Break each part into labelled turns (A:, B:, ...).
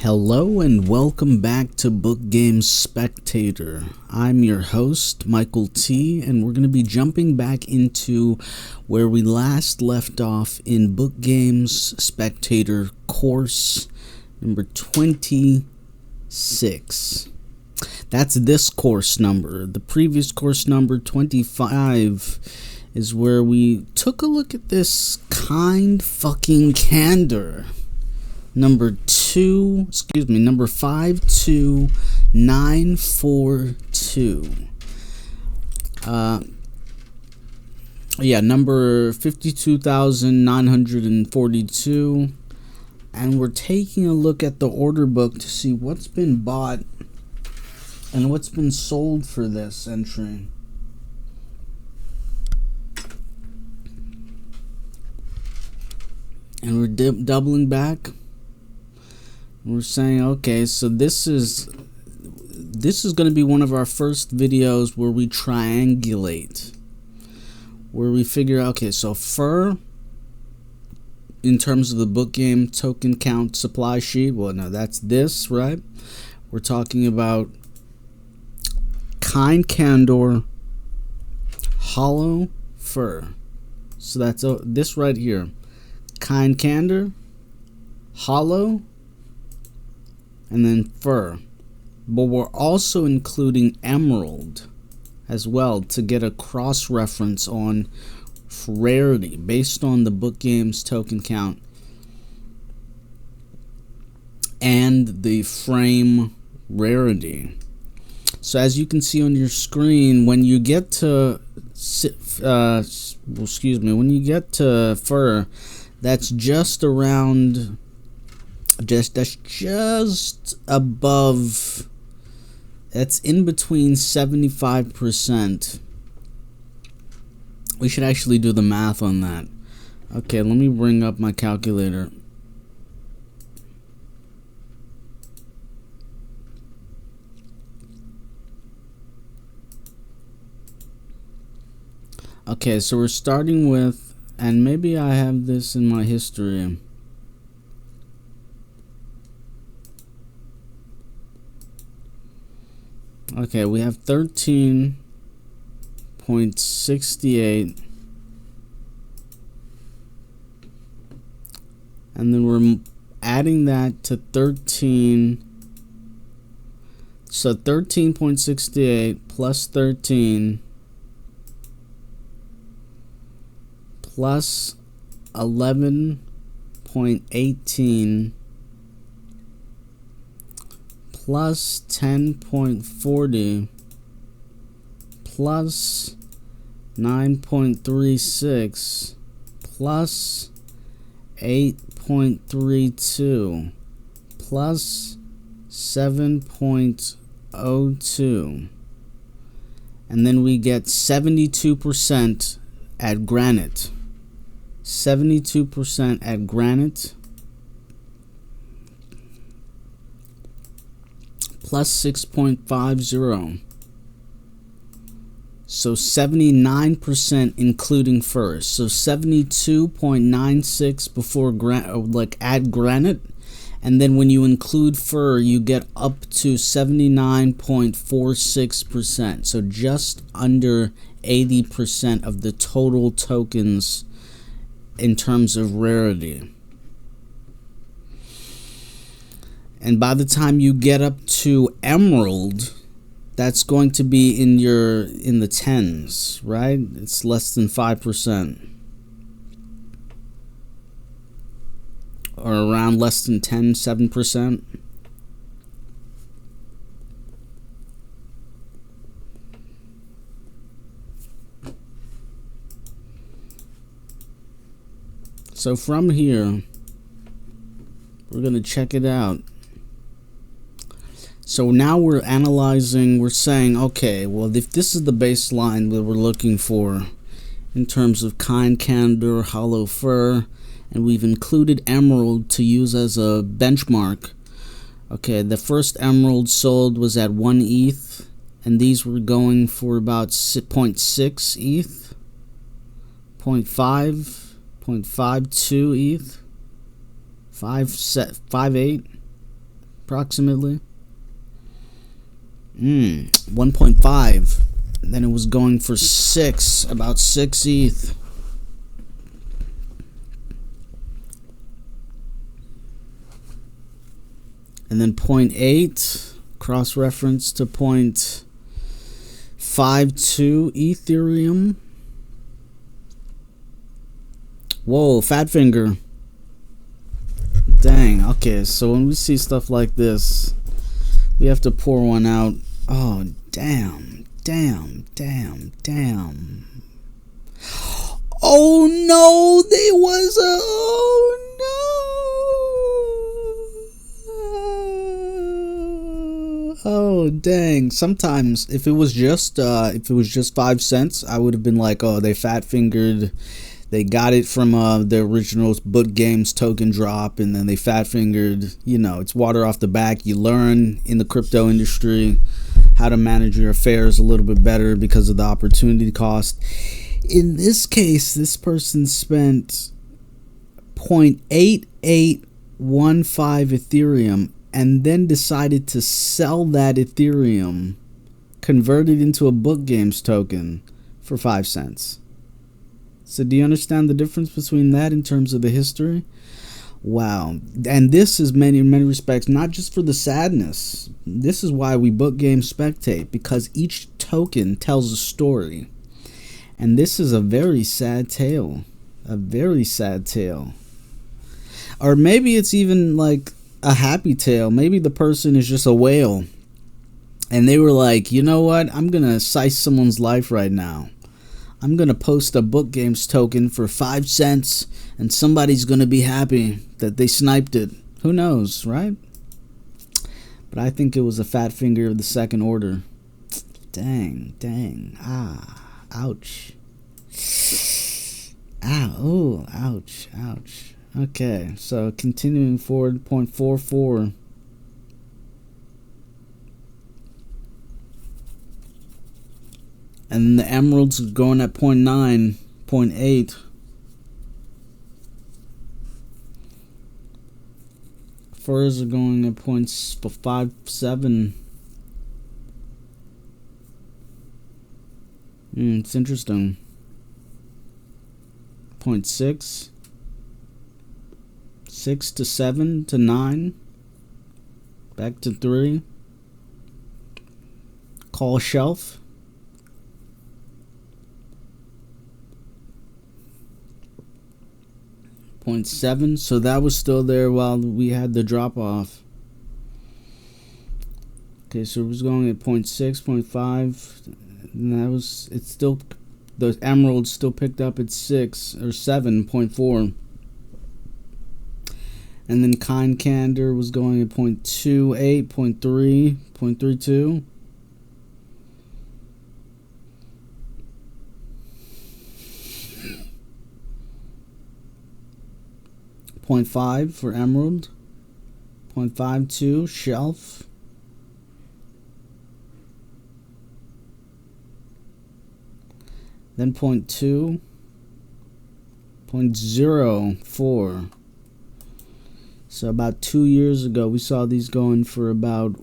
A: Hello and welcome back to BookGames Spectator. I'm your host, Michael T, and we're going to be jumping back into where we last left off in BookGames Spectator course number 26. That's this course number. The previous course number 25 is where we took a look at this kind fucking candor. Number 52942. Number 52,942. And we're taking a look at the order book to see what's been bought and what's been sold for this entry. And we're doubling back. We're saying, okay, so this is going to be one of our first videos where we triangulate, where we figure out, okay, so fur in terms of the book game token count supply sheet, well, no, that's this, right? We're talking about kind candor, hollow fur. So that's this right here, kind candor, hollow, and then fur. But we're also including emerald as well to get a cross reference on rarity based on the book game's token count and the frame rarity. So as you can see on your screen, when you get to fur, that's just around that's just above, that's in between 75%. We should actually do the math on that. Okay, let me bring up my calculator. Okay, so we're starting with, and maybe I have this in my history. Okay, we have 13.68, and then we're adding that to 13. So 13.68 plus 13 plus 11.18 plus 10.40 plus 9.36 plus 8.32 plus 7.02, and then we get 72% at granite. 72% at granite plus 6.50. So 79% including fur. So 72.96 before add granite, and then when you include fur you get up to 79.46%. So just under 80% of the total tokens in terms of rarity. And by the time you get up to emerald, that's going to be in the tens, right? It's less than 5%. Or around less than 7%. So from here, we're going to check it out. So now we're analyzing, we're saying, okay, well, if this is the baseline that we're looking for in terms of kind candor, hollow fur, and we've included emerald to use as a benchmark. Okay, the first emerald sold was at 1 ETH, and these were going for about 0.6 ETH, 0.5, 0.52 ETH, 5.8, approximately. 1.5. And then it was going for 6, about 6 ETH. And then 0.8, cross-reference to 0.52 Ethereum. Whoa, fat finger. Dang, okay, so when we see stuff like this, we have to pour one out. Oh, damn. Oh no, there was a, oh no. Oh dang. Sometimes if it was just 5 cents, I would have been like, oh, they fat fingered. They got it from the original BookGames token drop, and then they fat fingered. You know, it's water off the back. You learn in the crypto industry how to manage your affairs a little bit better because of the opportunity cost. In this case, this person spent 0.8815 Ethereum and then decided to sell that Ethereum, convert it into a BookGames token for 5 cents. So do you understand the difference between that in terms of the history? Wow. And this is in many respects not just for the sadness. This is why we BookGames Spectate, because each token tells a story. And this is a very sad tale. A very sad tale. Or maybe it's even like a happy tale. Maybe the person is just a whale. And they were like, you know what? I'm going to slice someone's life right now. I'm going to post a BookGames token for 5 cents, and somebody's going to be happy that they sniped it. Who knows, right? But I think it was a fat finger of the second order. Dang. Ouch. Ow, ouch. Okay, so continuing forward, 0.44. And the emeralds are going at 0.9, 0.8. Furs are going at 0.57. It's interesting. 0.6. 6 to 7 to 9. Back to 3. Call shelf. 0.7, so that was still there while we had the drop off. Okay, so it was going at 0.6, 0.5, and that was, it's still, the emerald still picked up at 6 or 7.4. And then Kind Candor was going at 0.28, 0.3, 0.32. .5 for emerald, 0.52 shelf, then 0.2, 0.04. So about 2 years ago, we saw these going for about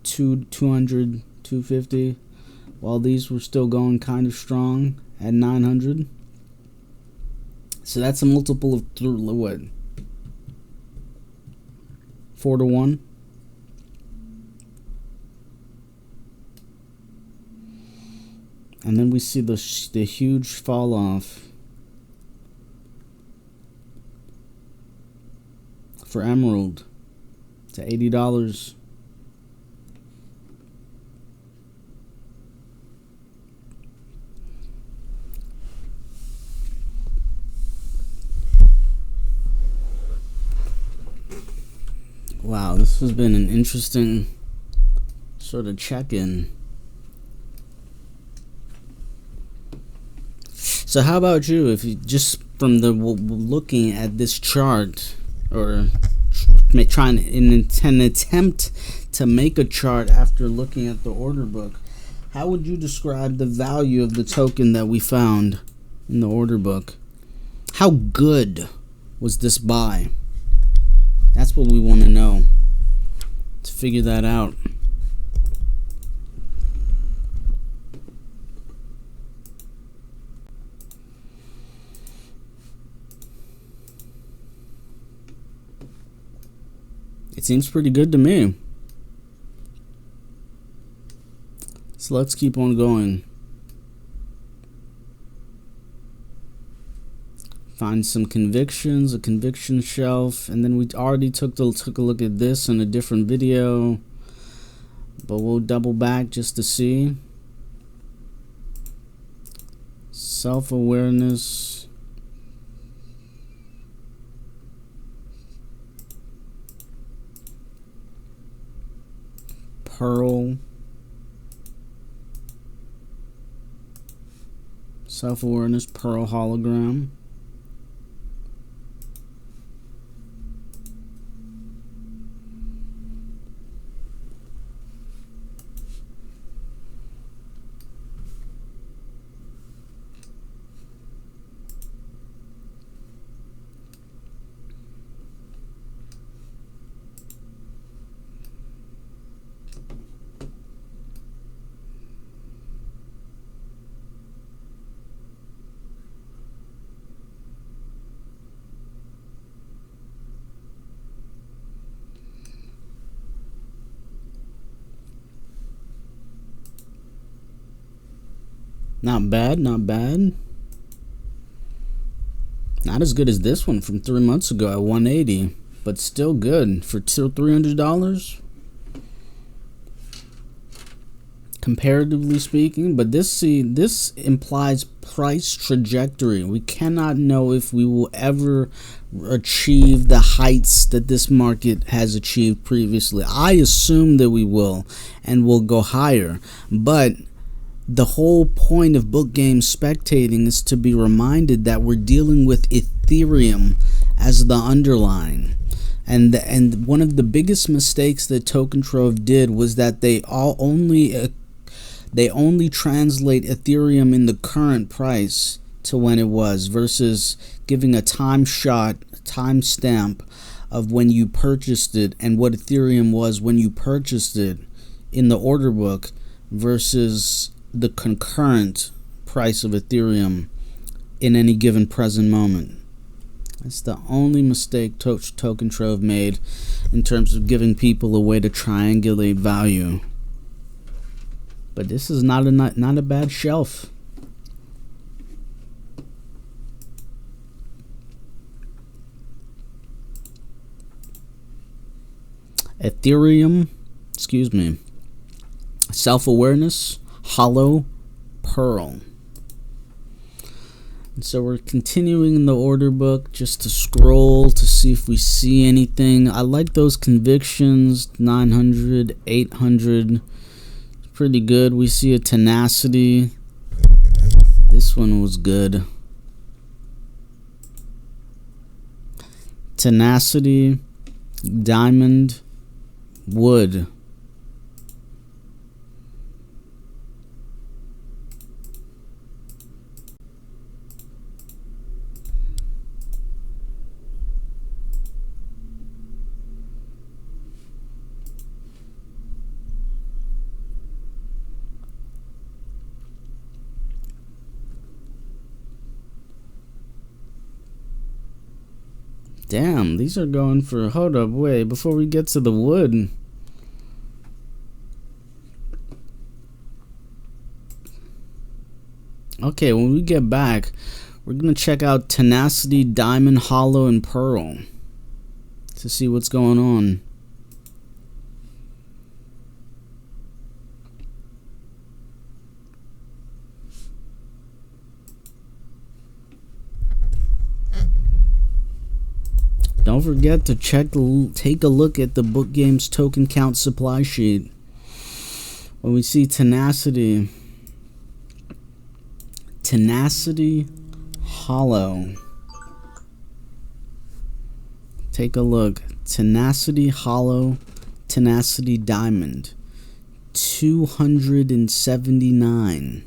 A: 200, 250, while these were still going kind of strong at 900. So that's a multiple of what? 4 to 1. And then we see the huge fall off for emerald to $80. Wow, this has been an interesting sort of check-in. So how about you, if you just from the looking at this chart, or trying in an attempt to make a chart after looking at the order book, how would you describe the value of the token that we found in the order book? How good was this buy? That's what we want to know. to figure that out. It seems pretty good to me. So let's keep on going. Find some convictions, a conviction shelf, and then we already took a look at this in a different video, but we'll double back just to see. Self-awareness. Pearl. Self-awareness Pearl hologram. Not bad, not bad. Not as good as this one from 3 months ago at 180, but still good for $300 comparatively speaking. But this implies price trajectory. We cannot know if we will ever achieve the heights that this market has achieved previously. I assume that we will, and will go higher, but the whole point of BookGames spectating is to be reminded that we're dealing with Ethereum as the underlying. And one of the biggest mistakes that Token Trove did was that they only translate Ethereum in the current price to when it was, versus giving a timestamp of when you purchased it and what Ethereum was when you purchased it in the order book versus the concurrent price of Ethereum in any given present moment. That's the only mistake Token Trove made in terms of giving people a way to triangulate value. But this is not a bad shelf. Ethereum, self-awareness, hollow pearl. And so we're continuing in the order book just to scroll to see if we see anything. I like those convictions. 900, 800, pretty good. We see a tenacity. This one was good. Tenacity, diamond, wood. Damn, these are going for, hold up, wait, before we get to the wood. Okay, when we get back, we're going to check out Tenacity, Diamond, Hollow, and Pearl to see what's going on. Don't forget to take a look at the BookGames token count supply sheet. When we see Tenacity, Hollow. Take a look. Tenacity, Hollow, Tenacity, Diamond. 279.